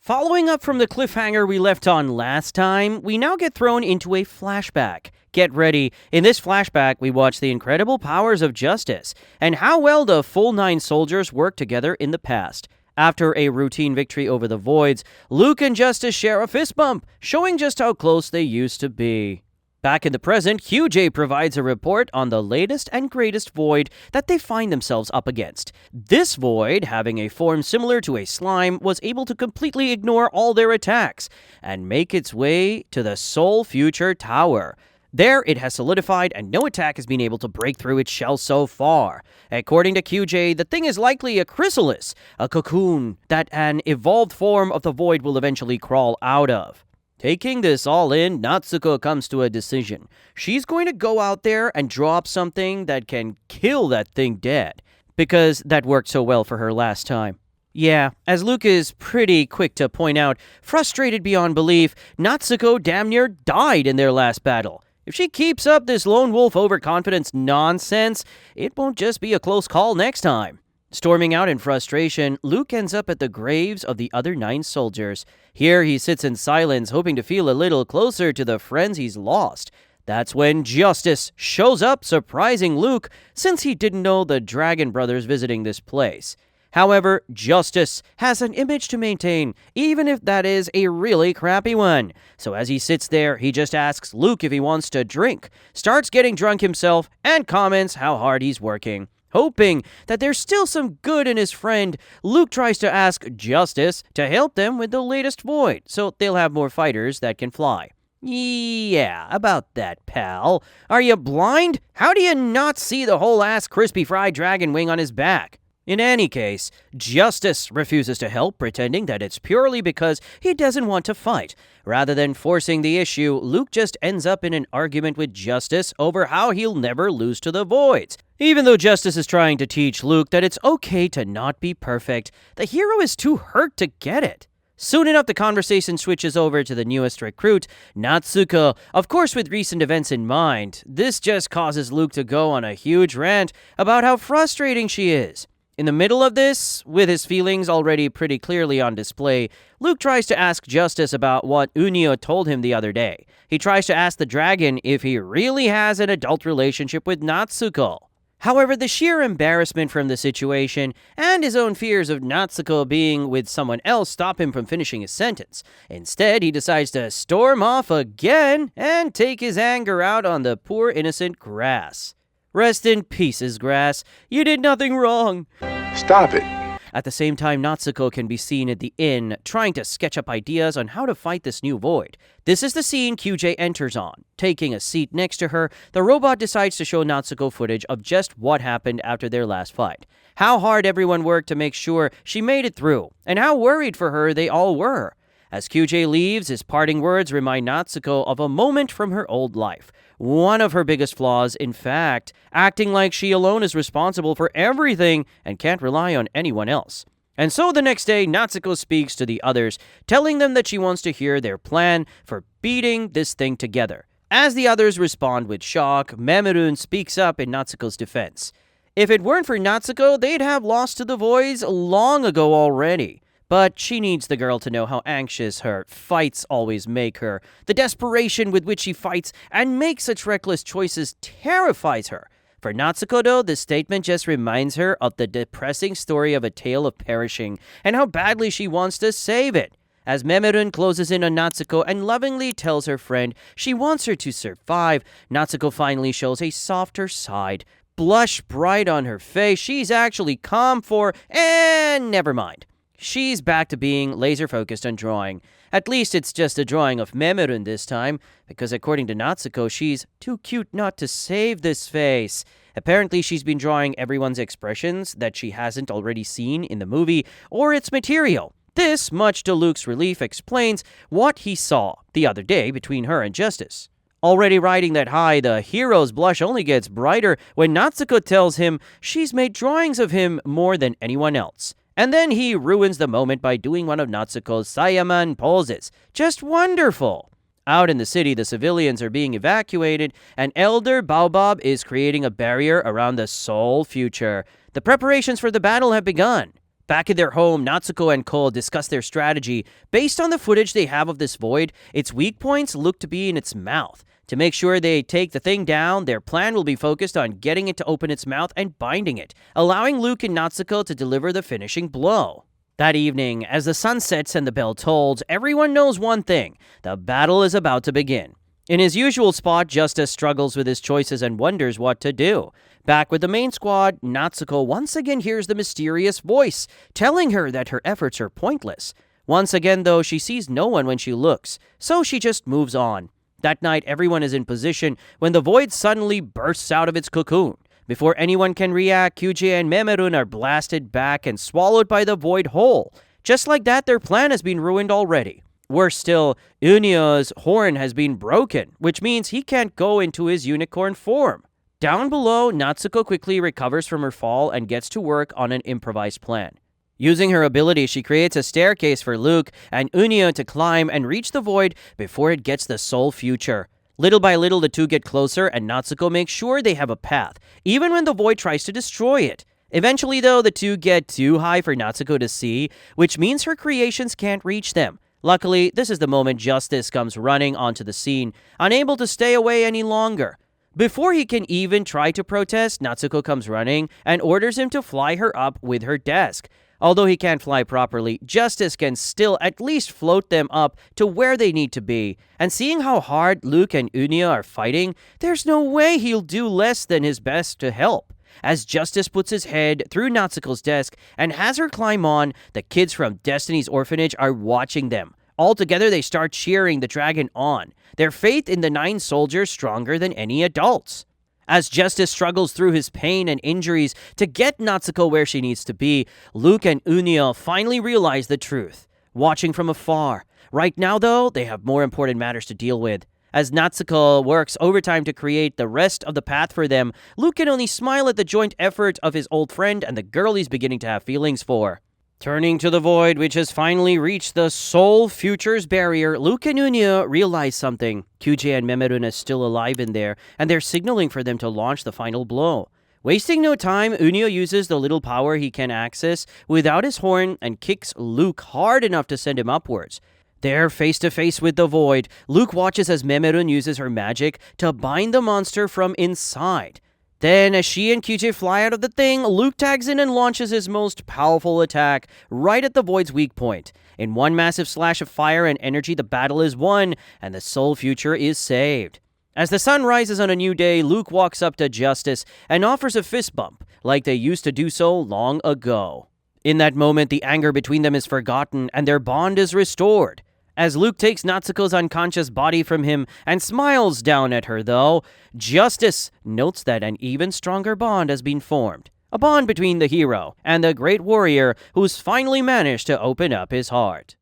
Following up from the cliffhanger we left on last time, we now get thrown into a flashback. Get ready. In this flashback, we watch the incredible powers of justice and how well the full 9 soldiers worked together in the past. After a routine victory over the Voids, Luke and Justice share a fist bump, showing just how close they used to be. Back in the present, Hyujae provides a report on the latest and greatest Void that they find themselves up against. This Void, having a form similar to a slime, was able to completely ignore all their attacks and make its way to the Soul Future Tower. There, it has solidified and no attack has been able to break through its shell so far. According to QJ, the thing is likely a chrysalis, a cocoon that an evolved form of the Void will eventually crawl out of. Taking this all in, Natsuko comes to a decision. She's going to go out there and drop something that can kill that thing dead, because that worked so well for her last time. Yeah, as Luke is pretty quick to point out, frustrated beyond belief, Natsuko damn near died in their last battle. If she keeps up this lone wolf overconfidence nonsense, it won't just be a close call next time. Storming out in frustration, Luke ends up at the graves of the other 9 soldiers. Here he sits in silence, hoping to feel a little closer to the friends he's lost. That's when Justice shows up, surprising Luke, since he didn't know the Dragon Brothers visiting this place. However, Justice has an image to maintain, even if that is a really crappy one. So as he sits there, he just asks Luke if he wants to drink, starts getting drunk himself, and comments how hard he's working. Hoping that there's still some good in his friend, Luke tries to ask Justice to help them with the latest Void, so they'll have more fighters that can fly. Yeah, about that, pal. Are you blind? How do you not see the whole-ass crispy fried dragon wing on his back? In any case, Justice refuses to help, pretending that it's purely because he doesn't want to fight. Rather than forcing the issue, Luke just ends up in an argument with Justice over how he'll never lose to the Voids. Even though Justice is trying to teach Luke that it's okay to not be perfect, the hero is too hurt to get it. Soon enough, the conversation switches over to the newest recruit, Natsuko, of course with recent events in mind. This just causes Luke to go on a huge rant about how frustrating she is. In the middle of this, with his feelings already pretty clearly on display, Luke tries to ask Justice about what Unio told him the other day. He tries to ask the dragon if he really has an adult relationship with Natsuko. However, the sheer embarrassment from the situation and his own fears of Natsuko being with someone else stop him from finishing his sentence. Instead, he decides to storm off again and take his anger out on the poor innocent Grass. Rest in pieces, Grass. You did nothing wrong. Stop it. At the same time, Natsuko can be seen at the inn, trying to sketch up ideas on how to fight this new Void. This is the scene QJ enters on. Taking a seat next to her, the robot decides to show Natsuko footage of just what happened after their last fight. How hard everyone worked to make sure she made it through, and how worried for her they all were. As QJ leaves, his parting words remind Natsuko of a moment from her old life. One of her biggest flaws, in fact, acting like she alone is responsible for everything and can't rely on anyone else. And so the next day, Natsuko speaks to the others, telling them that she wants to hear their plan for beating this thing together. As the others respond with shock, Mamoru speaks up in Natsuko's defense. If it weren't for Natsuko, they'd have lost to the Voids long ago already. But she needs the girl to know how anxious her fights always make her. The desperation with which she fights and makes such reckless choices terrifies her. For Natsuko, though, this statement just reminds her of the depressing story of a tale of perishing and how badly she wants to save it. As Mamoru closes in on Natsuko and lovingly tells her friend she wants her to survive, Natsuko finally shows a softer side. Blush bright on her face, she's actually calm and never mind. She's back to being laser-focused on drawing. At least it's just a drawing of Mamoru this time, because according to Natsuko, she's too cute not to save this face. Apparently, she's been drawing everyone's expressions that she hasn't already seen in the movie or its material. This, much to Luke's relief, explains what he saw the other day between her and Justice. Already riding that high, the hero's blush only gets brighter when Natsuko tells him she's made drawings of him more than anyone else. And then he ruins the moment by doing one of Natsuko's Saiyaman poses. Just wonderful! Out in the city, the civilians are being evacuated, and Elder Baobab is creating a barrier around the Soul Future. The preparations for the battle have begun. Back at their home, Natsuko and Cole discuss their strategy. Based on the footage they have of this void, its weak points look to be in its mouth. To make sure they take the thing down, their plan will be focused on getting it to open its mouth and binding it, allowing Luke and Natsuko to deliver the finishing blow. That evening, as the sun sets and the bell tolls, everyone knows one thing: the battle is about to begin. In his usual spot, Justice struggles with his choices and wonders what to do. Back with the main squad, Natsuko once again hears the mysterious voice, telling her that her efforts are pointless. Once again, though, she sees no one when she looks, so she just moves on. That night, everyone is in position when the void suddenly bursts out of its cocoon. Before anyone can react, Kyuji and Memerun are blasted back and swallowed by the void whole. Just like that, their plan has been ruined already. Worse still, Unio's horn has been broken, which means he can't go into his unicorn form. Down below, Natsuko quickly recovers from her fall and gets to work on an improvised plan. Using her ability, she creates a staircase for Luke and Unio to climb and reach the void before it gets the soul future. Little by little, the two get closer, and Natsuko makes sure they have a path, even when the void tries to destroy it. Eventually, though, the two get too high for Natsuko to see, which means her creations can't reach them. Luckily, this is the moment Justice comes running onto the scene, unable to stay away any longer. Before he can even try to protest, Natsuko comes running and orders him to fly her up with her desk. Although he can't fly properly, Justice can still at least float them up to where they need to be. And seeing how hard Luke and Unio are fighting, there's no way he'll do less than his best to help. As Justice puts his head through Natsuko's desk and has her climb on, the kids from Destiny's orphanage are watching them. All together, they start cheering the dragon on, their faith in the 9 soldiers stronger than any adults. As Justice struggles through his pain and injuries to get Natsuko where she needs to be, Luke and Unio finally realize the truth, watching from afar. Right now, though, they have more important matters to deal with. As Natsuko works overtime to create the rest of the path for them, Luke can only smile at the joint effort of his old friend and the girl he's beginning to have feelings for. Turning to the void, which has finally reached the soul futures barrier, Luke and Unio realize something. Kyuji and Memerun are still alive in there, and they're signaling for them to launch the final blow. Wasting no time, Unio uses the little power he can access without his horn and kicks Luke hard enough to send him upwards. There, face to face with the void, Luke watches as Memerun uses her magic to bind the monster from inside. Then, as she and Kyuji fly out of the thing, Luke tags in and launches his most powerful attack right at the void's weak point. In one massive slash of fire and energy, the battle is won, and the soul future is saved. As the sun rises on a new day, Luke walks up to Justice and offers a fist bump, like they used to do so long ago. In that moment, the anger between them is forgotten, and their bond is restored. As Luke takes Natsuko's unconscious body from him and smiles down at her, though, Justice notes that an even stronger bond has been formed. A bond between the hero and the great warrior who's finally managed to open up his heart.